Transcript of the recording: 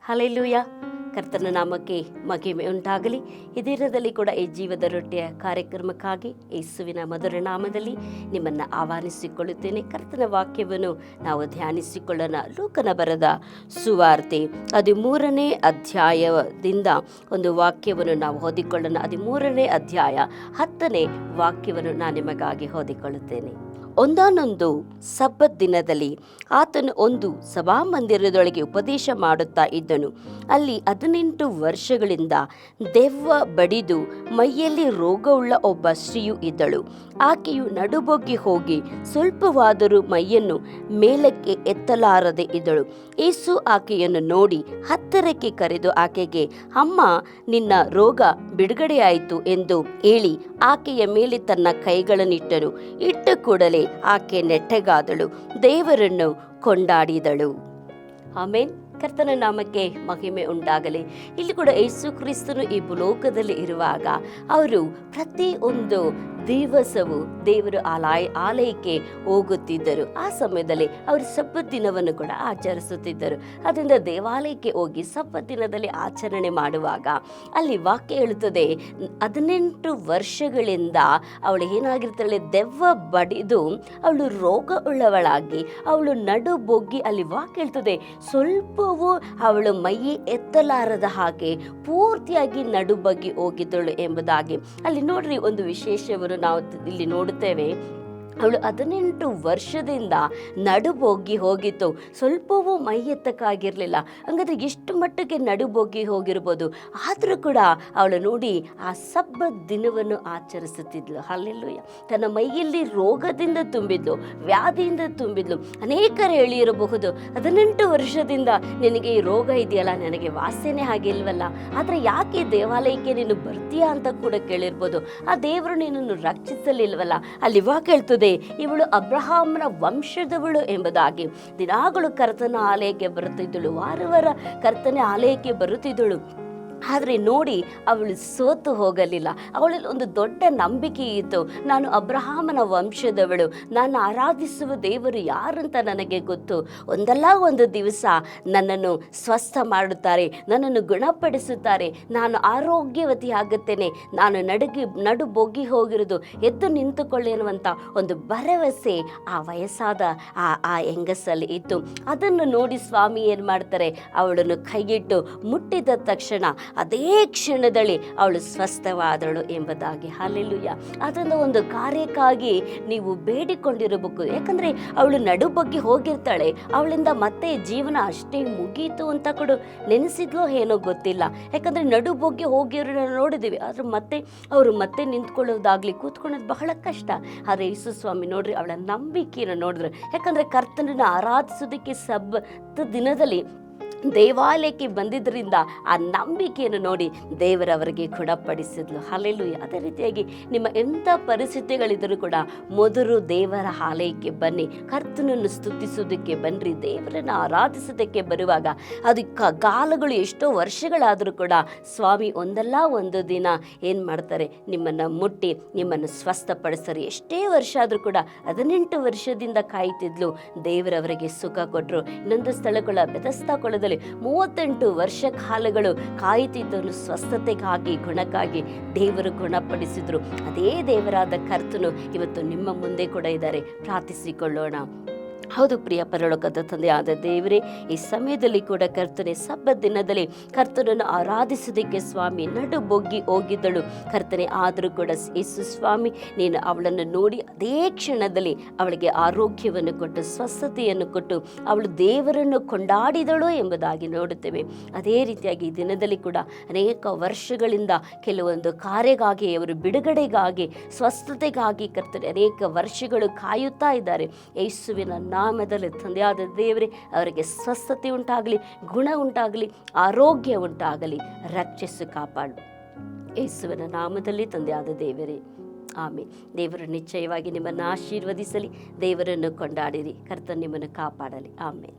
Hallelujah. ಕರ್ತನ ನಾಮಕ್ಕೆ ಮಹಿಮೆ ಉಂಟಾಗಲಿ. ಈ ದಿನದಲ್ಲಿ ಕೂಡ ಈ ಜೀವದ ರೊಟ್ಟೆಯ ಕಾರ್ಯಕ್ರಮಕ್ಕಾಗಿ ಯೇಸುವಿನ ಮಧುರ ನಾಮದಲ್ಲಿ ನಿಮ್ಮನ್ನು ಆಹ್ವಾನಿಸಿಕೊಳ್ಳುತ್ತೇನೆ. ಕರ್ತನ ವಾಕ್ಯವನ್ನು ನಾವು ಧ್ಯಾನಿಸಿಕೊಳ್ಳೋಣ. ಲೂಕನ ಬರೆದ ಸುವಾರ್ತೆ 13ನೇ ಅಧ್ಯಾಯದಿಂದ ಒಂದು ವಾಕ್ಯವನ್ನು ನಾವು ಓದಿಕೊಳ್ಳೋಣ. 13ನೇ ಅಧ್ಯಾಯ 10ನೇ ವಾಕ್ಯವನ್ನು ನಾನು ನಿಮಗಾಗಿ ಓದಿಕೊಳ್ಳುತ್ತೇನೆ. ಒಂದಾನೊಂದು ಸಬ್ಬತ್ ದಿನದಲ್ಲಿ ಆತನು ಒಂದು ಸಭಾಮಂದಿರದೊಳಗೆ ಉಪದೇಶ ಮಾಡುತ್ತಾ ಇದ್ದನು. ಅಲ್ಲಿ 18 ವರ್ಷಗಳಿಂದ ದೆವ್ವ ಬಡಿದು ಮೈಯಲ್ಲಿ ರೋಗವುಳ್ಳ ಒಬ್ಬ ಸ್ತ್ರೀಯು ಇದ್ದಳು. ಆಕೆಯು ನಡುಬೊಗ್ಗಿ ಹೋಗಿ ಸ್ವಲ್ಪವಾದರೂ ಮೈಯನ್ನು ಮೇಲಕ್ಕೆ ಎತ್ತಲಾರದೆ ಇದ್ದಳು. ಯೇಸು ಆಕೆಯನ್ನು ನೋಡಿ ಹತ್ತಿರಕ್ಕೆ ಕರೆದು ಆಕೆಗೆ, ಅಮ್ಮ, ನಿನ್ನ ರೋಗ ಬಿಡುಗಡೆಯಾಯಿತು ಎಂದು ಹೇಳಿ ಆಕೆಯ ಮೇಲೆ ತನ್ನ ಕೈಗಳನ್ನಿಟ್ಟನು. ಇಟ್ಟ ಕೂಡಲೇ ಆಕೆ ನೆಟ್ಟಗಾದಳು, ದೇವರನ್ನು ಕೊಂಡಾಡಿದಳು. ಆಮೇನ್. ಕರ್ತನ ನಾಮಕ್ಕೆ ಮಹಿಮೆ ಉಂಟಾಗಲಿ. ಇಲ್ಲಿ ಕೂಡ ಯೇಸು ಕ್ರಿಸ್ತನು ಈ ಭೂಲೋಕದಲ್ಲಿ ಇರುವಾಗ ಅವರು ಪ್ರತಿಯೊಂದು ದಿವಸವೂ ದೇವರ ಆಲಯಕ್ಕೆ ಹೋಗುತ್ತಿದ್ದರು. ಆ ಸಮಯದಲ್ಲಿ ಅವರು ಸಬ್ಬತ್ ದಿನವನ್ನು ಕೂಡ ಆಚರಿಸುತ್ತಿದ್ದರು. ಅದರಿಂದ ದೇವಾಲಯಕ್ಕೆ ಹೋಗಿ ಸಬ್ಬತ್ ದಿನದಲ್ಲಿ ಆಚರಣೆ ಮಾಡುವಾಗ ಅಲ್ಲಿ ವಾಕ್ಯ ಹೇಳುತ್ತದೆ, 18 ವರ್ಷಗಳಿಂದ ಅವಳು ಏನಾಗಿರ್ತಾಳೆ, ದೆವ್ವ ಬಡಿದು ಅವಳು ರೋಗ ಉಳ್ಳವಳಾಗಿ ಅವಳು ನಡು ಬೊಗ್ಗಿ, ಅಲ್ಲಿ ವಾಕ್ಯ ಹೇಳ್ತದೆ, ಸ್ವಲ್ಪವೂ ಅವಳು ಮೈ ಎತ್ತಲಾರದ ಹಾಗೆ ಪೂರ್ತಿಯಾಗಿ ನಡು ಬಗ್ಗಿ ಹೋಗಿದ್ದಳು ಎಂಬುದಾಗಿ ಅಲ್ಲಿ ನೋಡ್ರಿ. ಒಂದು ವಿಶೇಷವನ್ನು ನಾವು ಇಲ್ಲಿ ನೋಡುತ್ತೇವೆ. ಅವಳು 18 ವರ್ಷದಿಂದ ನಡುಬೊಗ್ಗಿ ಹೋಗಿತ್ತು, ಸ್ವಲ್ಪವೂ ಮೈ ಎತ್ತಕ್ಕಾಗಿರಲಿಲ್ಲ. ಹಂಗಾದ್ರೆ ಎಷ್ಟು ಮಟ್ಟಿಗೆ ನಡುಬೊಗ್ಗಿ ಹೋಗಿರ್ಬೋದು. ಆದರೂ ಕೂಡ ಅವಳು ನೋಡಿ ಆ ಸಬ್ಬತ್ ದಿನವನ್ನು ಆಚರಿಸುತ್ತಿದ್ಲು. ಹಲ್ಲೆಲೂಯ. ತನ್ನ ಮೈಯಲ್ಲಿ ರೋಗದಿಂದ ತುಂಬಿದ್ಲು, ವ್ಯಾಧಿಯಿಂದ ತುಂಬಿದ್ಲು. ಅನೇಕರು ಹೇಳಿರಬಹುದು, 18 ವರ್ಷದಿಂದ ನಿನಗೆ ಈ ರೋಗ ಇದೆಯಲ್ಲ, ನನಗೆ ವಾಸನೆ ಆಗಿಲ್ವಲ್ಲ, ಆದರೆ ಯಾಕೆ ದೇವಾಲಯಕ್ಕೆ ನೀನು ಬರ್ತೀಯಾ ಅಂತ ಕೂಡ ಕೇಳಿರ್ಬೋದು. ಆ ದೇವರು ನಿನ್ನನ್ನು ರಕ್ಷಿಸಲಿಲ್ವಲ್ಲ. ಅಲ್ಲಿ ಇವಾಗ ಹೇಳ್ತದೆ, ಇವಳು ಅಬ್ರಹಾಮನ ವಂಶದವಳು ಎಂಬುದಾಗಿ. ದಿನಾಗಳು ಕರ್ತನ ಆಲಯಕ್ಕೆ ಬರುತ್ತಿದ್ದಳು, ವಾರ ಕರ್ತನ ಆಲಯಕ್ಕೆ ಬರುತ್ತಿದ್ದಳು. ಆದರೆ ನೋಡಿ, ಅವಳು ಸೋತು ಹೋಗಲಿಲ್ಲ. ಅವಳಲ್ಲಿ ಒಂದು ದೊಡ್ಡ ನಂಬಿಕೆ ಇತ್ತು. ನಾನು ಅಬ್ರಹಾಮನ ವಂಶದವಳು, ನಾನು ಆರಾಧಿಸುವ ದೇವರು ಯಾರಂತ ನನಗೆ ಗೊತ್ತು. ಒಂದಲ್ಲ ಒಂದು ದಿವಸ ನನ್ನನ್ನು ಸ್ವಸ್ಥ ಮಾಡುತ್ತಾರೆ, ನನ್ನನ್ನು ಗುಣಪಡಿಸುತ್ತಾರೆ, ನಾನು ಆರೋಗ್ಯವತಿ ಆಗುತ್ತೇನೆ, ನಾನು ನಡು ಬೊಗ್ಗಿ ಹೋಗಿರೋದು ಎದ್ದು ನಿಂತುಕೊಳ್ಳಿ ಅನ್ನುವಂಥ ಒಂದು ಭರವಸೆ ಆ ವಯಸ್ಸಾದ ಆ ಹೆಂಗಸಲ್ಲಿ ಇತ್ತು. ಅದನ್ನು ನೋಡಿ ಸ್ವಾಮಿ ಏನು ಮಾಡ್ತಾರೆ, ಅವಳನ್ನು ಕೈಯಿಟ್ಟು ಮುಟ್ಟಿದ ತಕ್ಷಣ ಅದೇ ಕ್ಷಣದಲ್ಲಿ ಅವಳು ಸ್ವಸ್ಥವಾದಳು ಎಂಬುದಾಗಿ. ಹಲ್ಲೆಲೂಯ. ಅದನ್ನು ಒಂದು ಕಾರ್ಯಕ್ಕಾಗಿ ನೀವು ಬೇಡಿಕೊಂಡಿರಬೇಕು. ಯಾಕಂದರೆ ಅವಳು ನಡುಬಗ್ಗಿ ಹೋಗಿರ್ತಾಳೆ, ಅವಳಿಂದ ಮತ್ತೆ ಜೀವನ ಅಷ್ಟೇ ಮುಗೀತು ಅಂತ ಕೂಡ ನೆನೆಸಿದ್ಲೋ ಏನೋ ಗೊತ್ತಿಲ್ಲ. ಯಾಕಂದರೆ ನಡುಬಗ್ಗಿ ಹೋಗಿರೋಣ ನೋಡಿದ್ದೀವಿ, ಆದರೆ ಅವರು ಮತ್ತೆ ನಿಂತ್ಕೊಳ್ಳೋದಾಗಲಿ ಕೂತ್ಕೊಳ್ಳೋದು ಬಹಳ ಕಷ್ಟ. ಆದರೆ ಯೇಸು ಸ್ವಾಮಿ ನೋಡ್ರಿ, ಅವಳ ನಂಬಿಕೆಯನ್ನು ನೋಡಿದ್ರು. ಯಾಕಂದರೆ ಕರ್ತನನ್ನು ಆರಾಧಿಸೋದಕ್ಕೆ ಸಬ್ಬತ್ ದಿನದಲ್ಲಿ ದೇವಾಲಯಕ್ಕೆ ಬಂದಿದ್ದರಿಂದ ಆ ನಂಬಿಕೆಯನ್ನು ನೋಡಿ ದೇವರವರಿಗೆ ಗುಣಪಡಿಸಿದ್ಲು. ಹಲ್ಲೆಲೂಯ. ಅದೇ ರೀತಿಯಾಗಿ ನಿಮ್ಮ ಎಂಥ ಪರಿಸ್ಥಿತಿಗಳಿದ್ದರೂ ಕೂಡ ಮೊದಲು ದೇವರ ಆಲಯಕ್ಕೆ ಬನ್ನಿ, ಕರ್ತನನ್ನು ಸ್ತುತಿಸೋದಕ್ಕೆ ಬನ್ನಿರಿ. ದೇವರನ್ನು ಆರಾಧಿಸೋದಕ್ಕೆ ಬರುವಾಗ ಅದಕ್ಕೆ ಕಾಲಗಳು ಎಷ್ಟೋ ವರ್ಷಗಳಾದರೂ ಕೂಡ ಸ್ವಾಮಿ ಒಂದಲ್ಲ ಒಂದು ದಿನ ಏನು ಮಾಡ್ತಾರೆ, ನಿಮ್ಮನ್ನು ಮುಟ್ಟಿ ನಿಮ್ಮನ್ನು ಸ್ವಸ್ಥಪಡಿಸ್ತಾರೆ. ಎಷ್ಟೇ ವರ್ಷ ಆದರೂ ಕೂಡ 18 ವರ್ಷದಿಂದ ಕಾಯ್ತಿದ್ಲು, ದೇವರವರಿಗೆ ಸುಖ ಕೊಟ್ಟರು. ಇನ್ನೊಂದು ಸ್ಥಳಗಳ ಬೆತಸ್ತಾ 38 ವರ್ಷ ಕಾಲಗಳು ಕಾಯುತ್ತಿದ್ದನು ಸ್ವಸ್ಥತೆಗಾಗಿ, ಗುಣಕ್ಕಾಗಿ. ದೇವರು ಗುಣಪಡಿಸಿದ್ರು. ಅದೇ ದೇವರಾದ ಕರ್ತನು ಇವತ್ತು ನಿಮ್ಮ ಮುಂದೆ ಕೂಡ ಇದ್ದಾರೆ. ಪ್ರಾರ್ಥಿಸಿಕೊಳ್ಳೋಣ. ಹೌದು ಪ್ರಿಯ ಪರಲೋಕದ ತಂದೆಯಾದ ದೇವರೇ, ಈ ಸಮಯದಲ್ಲಿ ಕೂಡ ಕರ್ತನೆ ಸಬ್ಬತ್ ದಿನದಲ್ಲಿ ಕರ್ತನನ್ನು ಆರಾಧಿಸೋದಕ್ಕೆ ಸ್ವಾಮಿ ನಡು ಬೊಗ್ಗಿ ಹೋಗಿದ್ದಳು ಕರ್ತನೆ. ಆದರೂ ಕೂಡ ಯೇಸು ಸ್ವಾಮಿ, ನೀನು ಅವಳನ್ನು ನೋಡಿ ಅದೇ ಕ್ಷಣದಲ್ಲಿ ಅವಳಿಗೆ ಆರೋಗ್ಯವನ್ನು ಕೊಟ್ಟು ಸ್ವಸ್ಥತೆಯನ್ನು ಕೊಟ್ಟು ಅವಳು ದೇವರನ್ನು ಕೊಂಡಾಡಿದಳು ಎಂಬುದಾಗಿ ನೋಡುತ್ತೇವೆ. ಅದೇ ರೀತಿಯಾಗಿ ಈ ದಿನದಲ್ಲಿ ಕೂಡ ಅನೇಕ ವರ್ಷಗಳಿಂದ ಕೆಲವೊಂದು ಕಾರ್ಯಕ್ಕಾಗಿ, ಅವರು ಬಿಡುಗಡೆಗಾಗಿ, ಸ್ವಸ್ಥತೆಗಾಗಿ ಕರ್ತನೆ ಅನೇಕ ವರ್ಷಗಳು ಕಾಯುತ್ತಾ ಇದ್ದಾರೆ. ಯೇಸುವಿನ ನಾಮದಲ್ಲಿ ತಂದೆಯಾದ ದೇವರೇ, ಅವರಿಗೆ ಸ್ವಸ್ಥತೆ ಉಂಟಾಗಲಿ, ಗುಣ ಉಂಟಾಗಲಿ, ಆರೋಗ್ಯ ಉಂಟಾಗಲಿ, ರಕ್ಷಿಸು ಕಾಪಾಡು. ಯೇಸುವಿನ ನಾಮದಲ್ಲಿ ತಂದೆಯಾದ ದೇವರೇ, ಆಮೇಲೆ. ದೇವರು ನಿಶ್ಚಯವಾಗಿ ನಿಮ್ಮನ್ನು ಆಶೀರ್ವದಿಸಲಿ. ದೇವರನ್ನು ಕೊಂಡಾಡಿರಿ. ಕರ್ತನ ನಿಮ್ಮನ್ನು ಕಾಪಾಡಲಿ. ಆಮೇಲೆ.